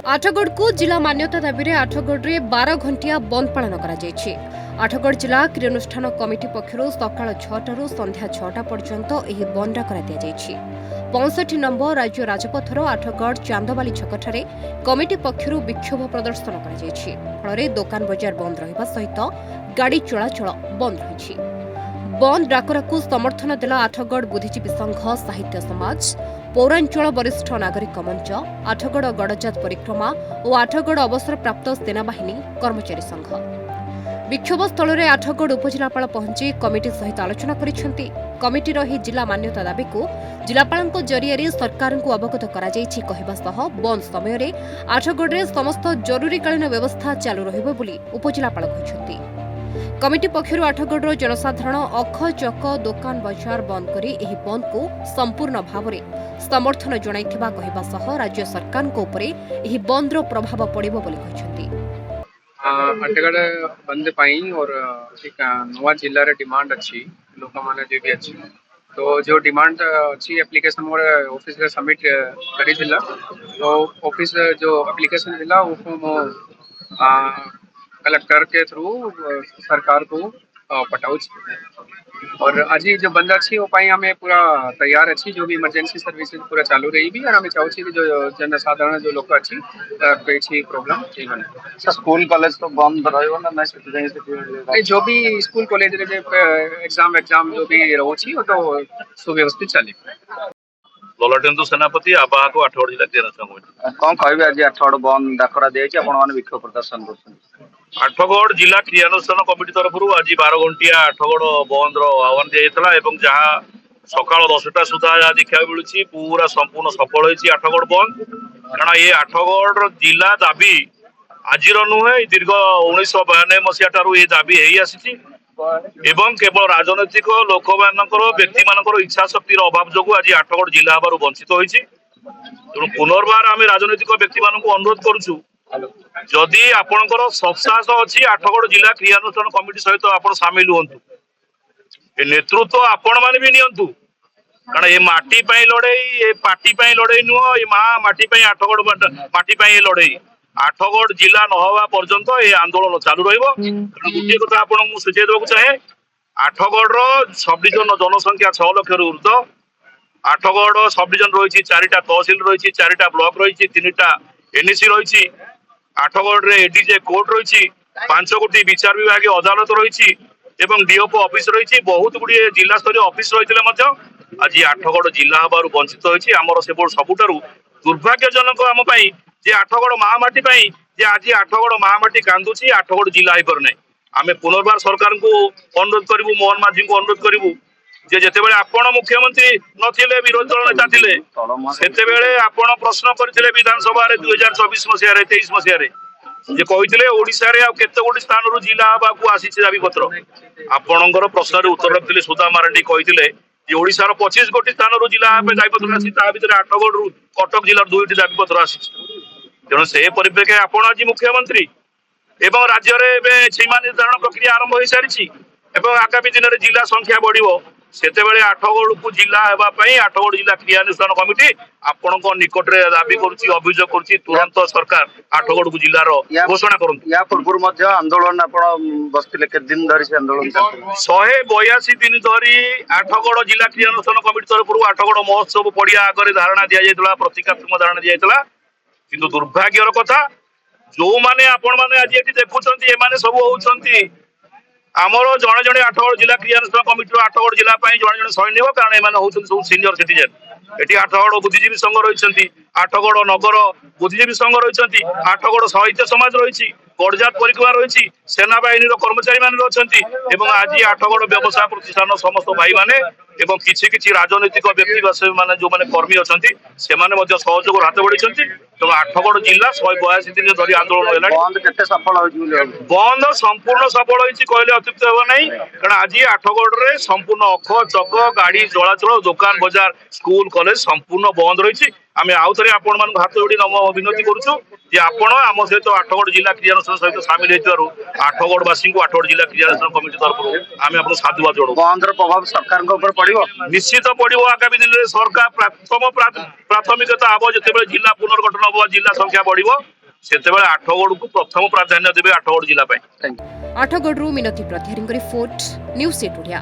आठगढ़ को जिला मान्यता दाबी आठगढ़ में 12 घंटिया बंद पालन कर आठगढ़ जिला क्रियानुष्ठान कमिटी पक्षर सका 6 संध्या 6टा पर्यंत यह बंद कर 65 नंबर राज्य राजपथर आठगढ़ चांदबाली छकठारे कमिटी पक्षर विक्षोभ प्रदर्शन कर दोकान बजार बंद रहा सहित गाड़ी चलाचल बंद रही। बंद डाकरा को समर्थन देला आठगढ़ बुद्धिजीवी संघ साहित्य समाज, पौरांचल वरिष्ठ नागरिक मंच, आठगढ़ गड़जात परिक्रमा और आठगढ़ अवसर प्राप्त सेनाबाहिनी कर्मचारी संघ। विक्षोभ स्थल में आठगढ़ उपजिलापाल पहुंची कमिटी सहित आलोचना करिसेंती। कमिटीर ही जिला मान्यता दाबी को जिलापाल जरिया सरकार को अवगत कराଯାଇଛି कहबा सह बंद समय रे आठगढ़ रे समस्त जरूरीकालीन व्यवस्था चालू रहिबो बोली उपजिलापाल कहिसेंती। कमिटी पक्षर आठगढ़ जनसाधारण अख चक दोकान बजार बंद करी एही बंद को संपूर्ण भाव में समर्थन जणाइथिबा कहबा सह राज्य सरकार को उपरे एही बंदर प्रभाव पड़िबो बोली कहिसेंती। आठगढ़ बंद पाई और एक नवा जिल्ला रे डिमांड अच्छी लोक माने जो भी अच्छी तो जो डिमांड अच्छी एप्लीकेशन मोर ऑफिस रे सबमिट करी दिला तो ऑफिस जो एप्लीकेशन दिला वो मो कलेक्टर के थ्रू सरकार को पठाऊ और आज जो बंद अच्छी वो पाई हमें पूरा तैयार अच्छी जो भी इमरजेंसी सर्विसेज पूरा चालू रही भी और हमें चाहूँ कि जो जनसाधारण जो लोग अच्छी कोई प्रॉब्लम नहीं बने। स्कूल कॉलेज तो बंद रहिबो ना मैं जो भी स्कूल कॉलेज रे एग्जाम जो भी रोची वो तो सुव्यवस्थित चले। ललटेन्दु सेनापति आवाहक आठगढ़ जिला क्रियानुष्ठान कौन कहबे आज आठगढ़ बंद डाकरा देछि आपण माने विक्षोभ प्रदर्शन करछन। आठगढ़ जिला क्रियानुष्ठान कमिटी तरफ आज 12 घंटिया आठगढ़ बंद आह्वान दिया एवं जहाँ सका 10टा सुधा जहाँ देखा मिलूँ पूरा संपूर्ण सफल होती आठगढ़ बंद कारण ये आठगढ़ जिला दाबी आज नुहे दीर्घ 1992 मसीहा ठारू ये दाबी है आसी एवं केवल राजनैतिक लोक व्यक्ति मान इच्छा शक्तिर अभाव जो आज आठगढ़ जिला हबार वंचित होती तेणु पुनर्बार आम राजनैतिक व्यक्ति मान अनुरोध करुचु जदि आपणकर सत्साहस अच्छी आठगढ़ जिला क्रियानुष्ठान कमिटी सहित आप सामिल हूँ नेतृत्व आपण मैंने भी नियंतु कारण ये माटी लड़े ये पार्टी लड़े नुह ये माँ माटी आठगढ़ माटी लड़े आठगढ़ जिला न हवा पर्यंत ये आंदोलन चालू रोटे कथा आपको सूचय देवाक चाहे आठगढ़ सब डिविजन जनसंख्या 6 लाख ऊर्ध आठगढ़ सब डिविजन रही 4टा तहसिल रही 4टा ब्लॉक रही 3टा एनएसी रही आठगढ़ एडीजे कोर्ट रही 5 गोटी विचार विभाग अदालत रही डीओपो ऑफिस रही बहुत गुड़े जिला स्तरीय ऑफिस रही आज आठगढ़ जिला हबार वंचित होती आमर से सबुठारु दुर्भाग्यजनक आम जे आठगढ़ महामाटी जे आज आठगढ़ महामाटी कांदुची आठगढ़ जिला हो पार ना आम पुनर्बार सरकार को अनुरोध करूँ मोहन माझी को अनुरोध करूँ जे जेतेबेले आपण मुख्यमंत्री नथिले विरोधी दल नेता थिले सेतेबेले आपण प्रश्न करथिले विधानसभा रे 2024 मसिया रे 23 मसिया रे जे कहिथिले ओडिसा रे आ केते गोटी स्थान रु जिला हबा को आसीछि दाबी पत्र आपणकर प्रश्न रे उत्तर रखथिले सुधा मारंडी कहिथिले जे ओडिसा रो 25 गोटी स्थान रु जिला हबा दाबी पत्र आसी ता भितरे आठगढ़ रु कटक जिल्ला 2टी दाबी पत्र आसीछि तेणु से परिप्रेक्षी आपण आज मुख्यमंत्री एवं राज्य रे सीमा निर्धारण प्रक्रिया आरंभ हो सारी आगामी दिन में जिला संख्या बढ़िबो सेतेबेले आठगढ़ को जिला हेबापई आठगढ़ जिला क्रियानुष्ठान कमिटी आपण निकट में दाबी करुच्ची अभियोग करुच्ची तुरंत सरकार आठगढ़ को जिलार घोषणा करंतु। या पूर्व मध्य आंदोलन आपण बसतिले के दिन धरि से आंदोलन 182 दिन धरी आठगढ़ जिला क्रियानुष्ठान कमिटी तरफ आठगढ़ महोत्सव पड़िया आगे धारणा दि जाइतला प्रतीकात्मक धारणा दि जाइतला किंतु दुर्भाग्यर कथा जो माने आपण माने आज एठी देखुछंती ए माने सब होउछंती आमर जड़े जड़े आठगढ़ जिला क्रियानुष्ठान कमिटी आठगढ़ जिला जड़े जड़े सैन्य हो कारण एमाने होउछंती सब सीनियर सिटीजन एटी आठगढ़ बुद्धिजीवी संघ रही आठगढ़ नगर बुद्धिजीवी संघ रही आठगढ़ साहित्य समाज रही गड़जात परिक्रमा रही सेनाबाहिनी कर्मचारी मान रही आज आठगढ़ व्यवसाय प्रतिष्ठान समस्त भाई माने एवं किछि किछि राजनैतिक व्यक्ति माने जो माने कर्मी अछंती से माने मध्य सहयोग हाथ बढ़ी तो आठगढ़ जिला 182 दिन धरी आंदोलन बंद संपूर्ण सफल होती कहले अत्युक्त हेब नहीं कारण आज आठगढ़ रे संपूर्ण अख चक गाड़ी चलाचल दुकान बजार स्कूल कॉलेज संपूर्ण बंद रही आम आउ थे आपण मान हाथ जोड़ी नम विनती करुचु जे आपण आम सहित आठगढ़ जिला क्रियानुष्ठान सहित सामिल होइतिबारु आठगढ़वासी को आठगढ़ जिला क्रियानुष्ठान कमिटी तरफ आम आपन साधुवाद जोड़ू। बंदर प्रभाव सरकार के ऊपर पड़िबो निश्चित पड़िबो आगामी दिन में सरकार प्रथम प्राथमिकता हम जिते जिला पुनर्गठन हम जिला संख्या बढ़िबो ସେତେବେଳେ ଆଠଗଡକୁ ପ୍ରଥମ ପ୍ରାଧାନ୍ୟ ଦେବେ ଆଠଗଡ ଜିଲ୍ଲା ପାଇଁ। Thank you. Athagarh Minati Pratihari report news 8 Odia.